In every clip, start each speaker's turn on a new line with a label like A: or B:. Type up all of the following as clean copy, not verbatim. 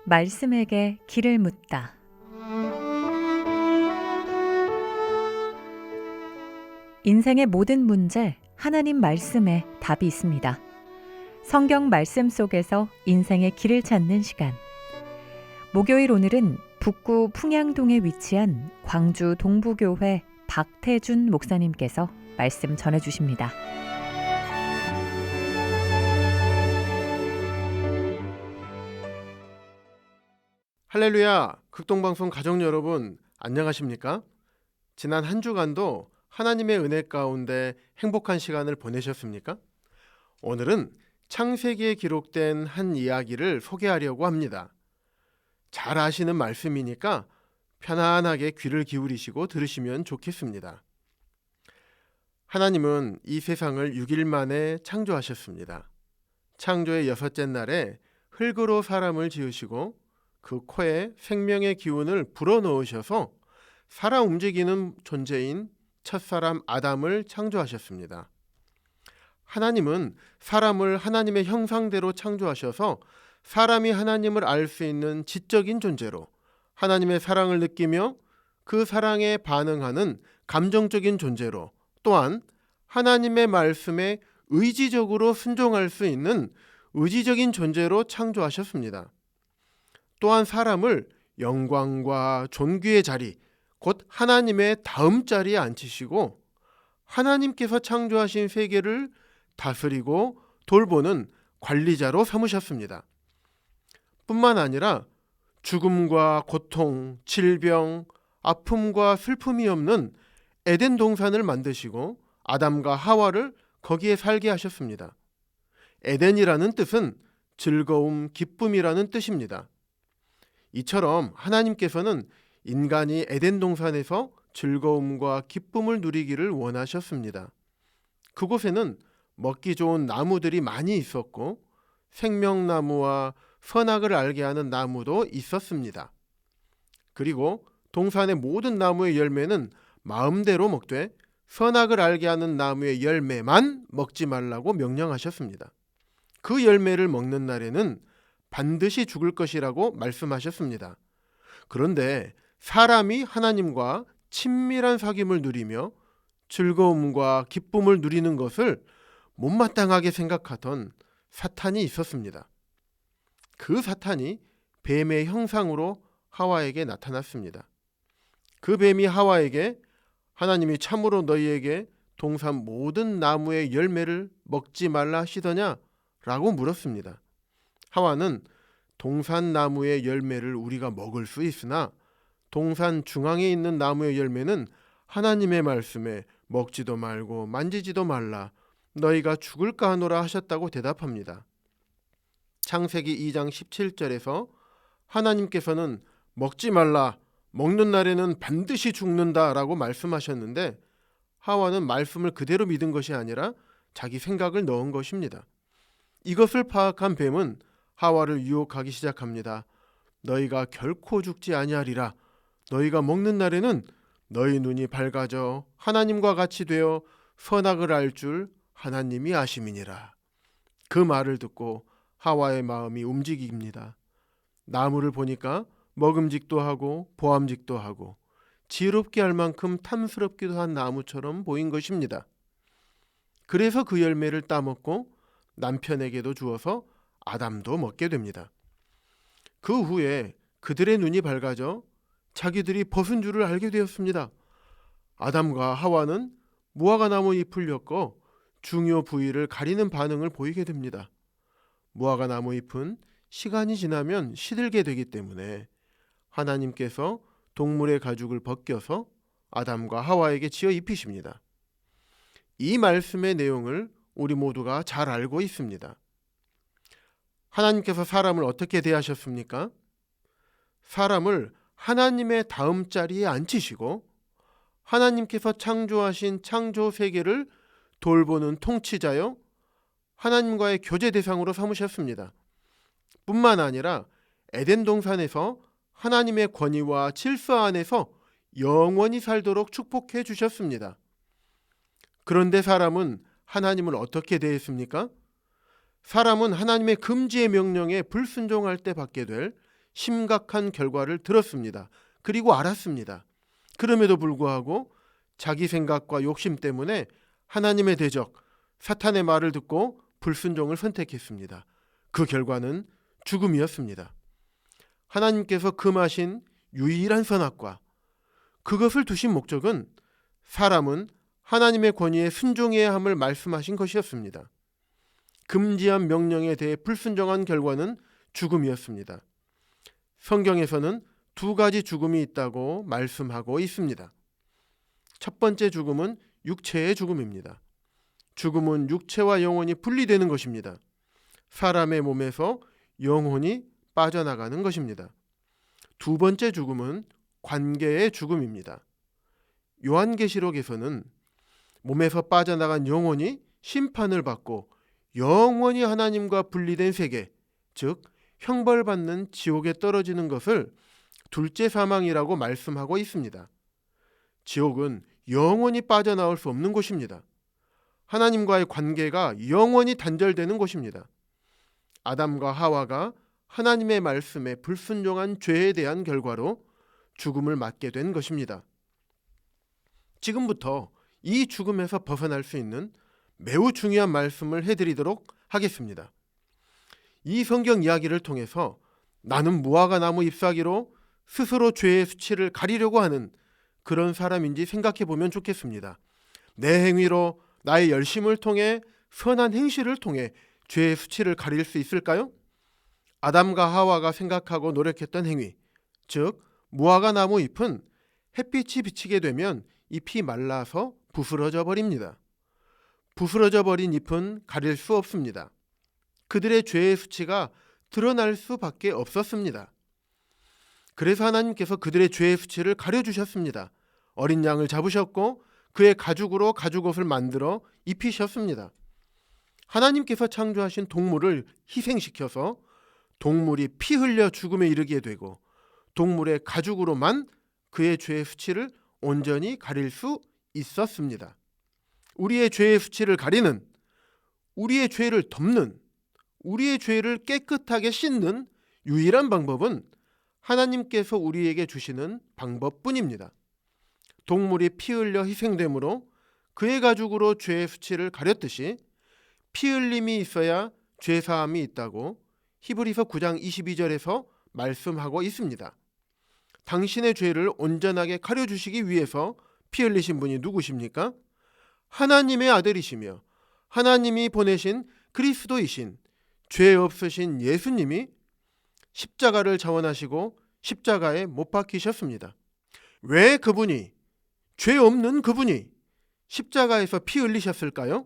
A: 말씀에게 길을 묻다. 인생의 모든 문제, 하나님 말씀에 답이 있습니다. 성경 말씀 속에서 인생의 길을 찾는 시간. 목요일 오늘은 북구 풍양동에 위치한 광주 동부교회 박태준 목사님께서 말씀 전해주십니다.
B: 할렐루야! 극동방송 가족 여러분, 안녕하십니까? 지난 한 주간도 하나님의 은혜 가운데 행복한 시간을 보내셨습니까? 오늘은 창세기에 기록된 한 이야기를 소개하려고 합니다. 잘 아시는 말씀이니까 편안하게 귀를 기울이시고 들으시면 좋겠습니다. 하나님은 이 세상을 6일 만에 창조하셨습니다. 창조의 6째 날에 흙으로 사람을 지으시고 그 코에 생명의 기운을 불어넣으셔서 살아 움직이는 존재인 첫사람 아담을 창조하셨습니다. 하나님은 사람을 하나님의 형상대로 창조하셔서 사람이 하나님을 알 수 있는 지적인 존재로 하나님의 사랑을 느끼며 그 사랑에 반응하는 감정적인 존재로 또한 하나님의 말씀에 의지적으로 순종할 수 있는 의지적인 존재로 창조하셨습니다. 또한 사람을 영광과 존귀의 자리, 곧 하나님의 다음 자리에 앉히시고 하나님께서 창조하신 세계를 다스리고 돌보는 관리자로 삼으셨습니다. 뿐만 아니라 죽음과 고통, 질병, 아픔과 슬픔이 없는 에덴 동산을 만드시고 아담과 하와를 거기에 살게 하셨습니다. 에덴이라는 뜻은 즐거움, 기쁨이라는 뜻입니다. 이처럼 하나님께서는 인간이 에덴 동산에서 즐거움과 기쁨을 누리기를 원하셨습니다. 그곳에는 먹기 좋은 나무들이 많이 있었고 생명나무와 선악을 알게 하는 나무도 있었습니다. 그리고 동산의 모든 나무의 열매는 마음대로 먹되 선악을 알게 하는 나무의 열매만 먹지 말라고 명령하셨습니다. 그 열매를 먹는 날에는 반드시 죽을 것이라고 말씀하셨습니다. 그런데 사람이 하나님과 친밀한 사귐을 누리며 즐거움과 기쁨을 누리는 것을 못마땅하게 생각하던 사탄이 있었습니다. 그 사탄이 뱀의 형상으로 하와에게 나타났습니다. 그 뱀이 하와에게 하나님이 참으로 너희에게 동산 모든 나무의 열매를 먹지 말라 하시더냐? 라고 물었습니다. 하와는 동산 나무의 열매를 우리가 먹을 수 있으나 동산 중앙에 있는 나무의 열매는 하나님의 말씀에 먹지도 말고 만지지도 말라 너희가 죽을까 하노라 하셨다고 대답합니다. 창세기 2장 17절에서 하나님께서는 먹지 말라, 먹는 날에는 반드시 죽는다 라고 말씀하셨는데 하와는 말씀을 그대로 믿은 것이 아니라 자기 생각을 넣은 것입니다. 이것을 파악한 뱀은 하와를 유혹하기 시작합니다. 너희가 결코 죽지 아니하리라. 너희가 먹는 날에는 너희 눈이 밝아져 하나님과 같이 되어 선악을 알 줄 하나님이 아심이니라. 그 말을 듣고 하와의 마음이 움직입니다. 나무를 보니까 먹음직도 하고 보암직도 하고 지혜롭게 할 만큼 탐스럽기도 한 나무처럼 보인 것입니다. 그래서 그 열매를 따먹고 남편에게도 주어서 아담도 먹게 됩니다. 그 후에 그들의 눈이 밝아져 자기들이 벗은 줄을 알게 되었습니다. 아담과 하와는 무화과나무 잎을 엮어 중요 부위를 가리는 반응을 보이게 됩니다. 무화과나무 잎은 시간이 지나면 시들게 되기 때문에 하나님께서 동물의 가죽을 벗겨서 아담과 하와에게 지어 입히십니다. 이 말씀의 내용을 우리 모두가 잘 알고 있습니다. 하나님께서 사람을 어떻게 대하셨습니까? 사람을 하나님의 다음 자리에 앉히시고 하나님께서 창조하신 창조 세계를 돌보는 통치자요 하나님과의 교제 대상으로 삼으셨습니다. 뿐만 아니라 에덴 동산에서 하나님의 권위와 질서 안에서 영원히 살도록 축복해 주셨습니다. 그런데 사람은 하나님을 어떻게 대했습니까? 사람은 하나님의 금지의 명령에 불순종할 때 받게 될 심각한 결과를 들었습니다. 그리고 알았습니다. 그럼에도 불구하고 자기 생각과 욕심 때문에 하나님의 대적, 사탄의 말을 듣고 불순종을 선택했습니다. 그 결과는 죽음이었습니다. 하나님께서 금하신 유일한 선악과, 그것을 두신 목적은 사람은 하나님의 권위에 순종해야 함을 말씀하신 것이었습니다. 금지한 명령에 대해 불순종한 결과는 죽음이었습니다. 성경에서는 두 가지 죽음이 있다고 말씀하고 있습니다. 첫 번째 죽음은 육체의 죽음입니다. 죽음은 육체와 영혼이 분리되는 것입니다. 사람의 몸에서 영혼이 빠져나가는 것입니다. 두 번째 죽음은 관계의 죽음입니다. 요한계시록에서는 몸에서 빠져나간 영혼이 심판을 받고 영원히 하나님과 분리된 세계, 즉 형벌받는 지옥에 떨어지는 것을 둘째 사망이라고 말씀하고 있습니다. 지옥은 영원히 빠져나올 수 없는 곳입니다. 하나님과의 관계가 영원히 단절되는 곳입니다. 아담과 하와가 하나님의 말씀에 불순종한 죄에 대한 결과로 죽음을 맞게 된 것입니다. 지금부터 이 죽음에서 벗어날 수 있는 매우 중요한 말씀을 해드리도록 하겠습니다. 이 성경 이야기를 통해서 나는 무화과 나무 잎사귀로 스스로 죄의 수치를 가리려고 하는 그런 사람인지 생각해 보면 좋겠습니다. 내 행위로, 나의 열심을 통해, 선한 행실을 통해 죄의 수치를 가릴 수 있을까요? 아담과 하와가 생각하고 노력했던 행위, 즉 무화과 나무 잎은 햇빛이 비치게 되면 잎이 말라서 부스러져 버립니다. 부스러져 버린 잎은 가릴 수 없습니다. 그들의 죄의 수치가 드러날 수밖에 없었습니다. 그래서 하나님께서 그들의 죄의 수치를 가려주셨습니다. 어린 양을 잡으셨고 그의 가죽으로 가죽옷을 만들어 입히셨습니다. 하나님께서 창조하신 동물을 희생시켜서 동물이 피 흘려 죽음에 이르게 되고 동물의 가죽으로만 그의 죄의 수치를 온전히 가릴 수 있었습니다. 우리의 죄의 수치를 가리는, 우리의 죄를 덮는, 우리의 죄를 깨끗하게 씻는 유일한 방법은 하나님께서 우리에게 주시는 방법뿐입니다. 동물이 피 흘려 희생됨으로 그의 가죽으로 죄의 수치를 가렸듯이 피 흘림이 있어야 죄 사함이 있다고 히브리서 9장 22절에서 말씀하고 있습니다. 당신의 죄를 온전하게 가려주시기 위해서 피 흘리신 분이 누구십니까? 하나님의 아들이시며 하나님이 보내신 그리스도이신 죄 없으신 예수님이 십자가를 자원하시고 십자가에 못 박히셨습니다. 왜 그분이, 죄 없는 그분이 십자가에서 피 흘리셨을까요?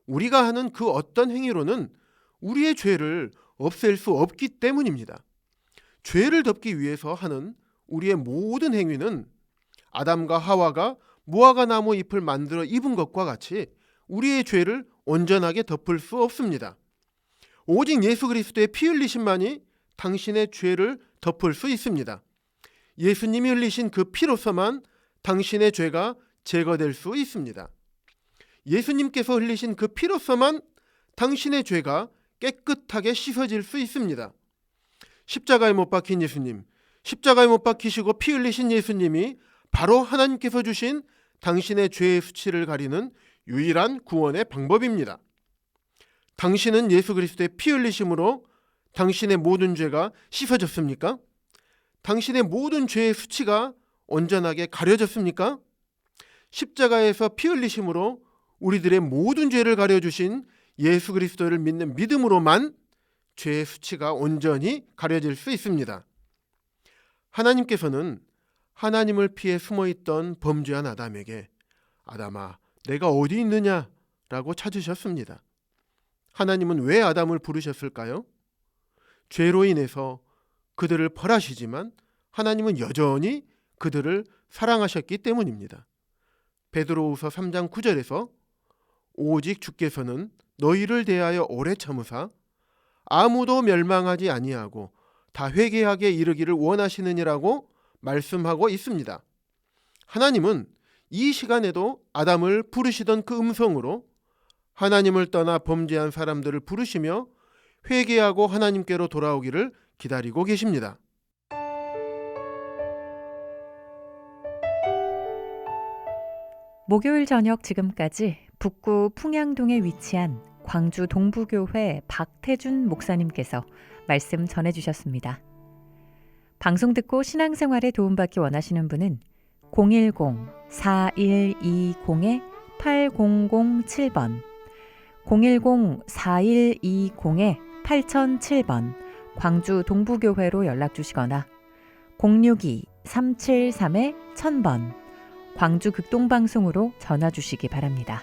B: 우리가 하는 그 어떤 행위로는 우리의 죄를 없앨 수 없기 때문입니다. 죄를 덮기 위해서 하는 우리의 모든 행위는 아담과 하와가 무화과 나무 잎을 만들어 입은 것과 같이 우리의 죄를 온전하게 덮을 수 없습니다. 오직 예수 그리스도의 피 흘리심만이 당신의 죄를 덮을 수 있습니다. 예수님이 흘리신 그 피로서만 당신의 죄가 제거될 수 있습니다. 예수님께서 흘리신 그 피로서만 당신의 죄가 깨끗하게 씻어질 수 있습니다. 십자가에 못 박힌 예수님, 십자가에 못 박히시고 피 흘리신 예수님이 바로 하나님께서 주신 당신의 죄의 수치를 가리는 유일한 구원의 방법입니다. 당신은 예수 그리스도의 피 흘리심으로 당신의 모든 죄가 씻어졌습니까? 당신의 모든 죄의 수치가 온전하게 가려졌습니까? 십자가에서 피 흘리심으로 우리들의 모든 죄를 가려주신 예수 그리스도를 믿는 믿음으로만 죄의 수치가 온전히 가려질 수 있습니다. 하나님께서는 하나님을 피해 숨어있던 범죄한 아담에게 아담아, 내가 어디 있느냐? 라고 찾으셨습니다. 하나님은 왜 아담을 부르셨을까요? 죄로 인해서 그들을 벌하시지만 하나님은 여전히 그들을 사랑하셨기 때문입니다. 베드로후서 3장 9절에서 오직 주께서는 너희를 대하여 오래 참으사 아무도 멸망하지 아니하고 다 회개하게 이르기를 원하시느니라고 말씀하고 있습니다. 하나님은 이 시간에도 아담을 부르시던 그 음성으로 하나님을 떠나 범죄한 사람들을 부르시며 회개하고 하나님께로 돌아오기를 기다리고 계십니다.
A: 목요일 저녁 지금까지 북구 풍양동에 위치한 광주 동부교회 박태준 목사님께서 말씀 전해주셨습니다. 방송 듣고 신앙생활에 도움받기 원하시는 분은 010-4120-8007번, 010-4120-8007번 광주 동부교회로 연락주시거나 062-373-1000번 광주 극동방송으로 전화주시기 바랍니다.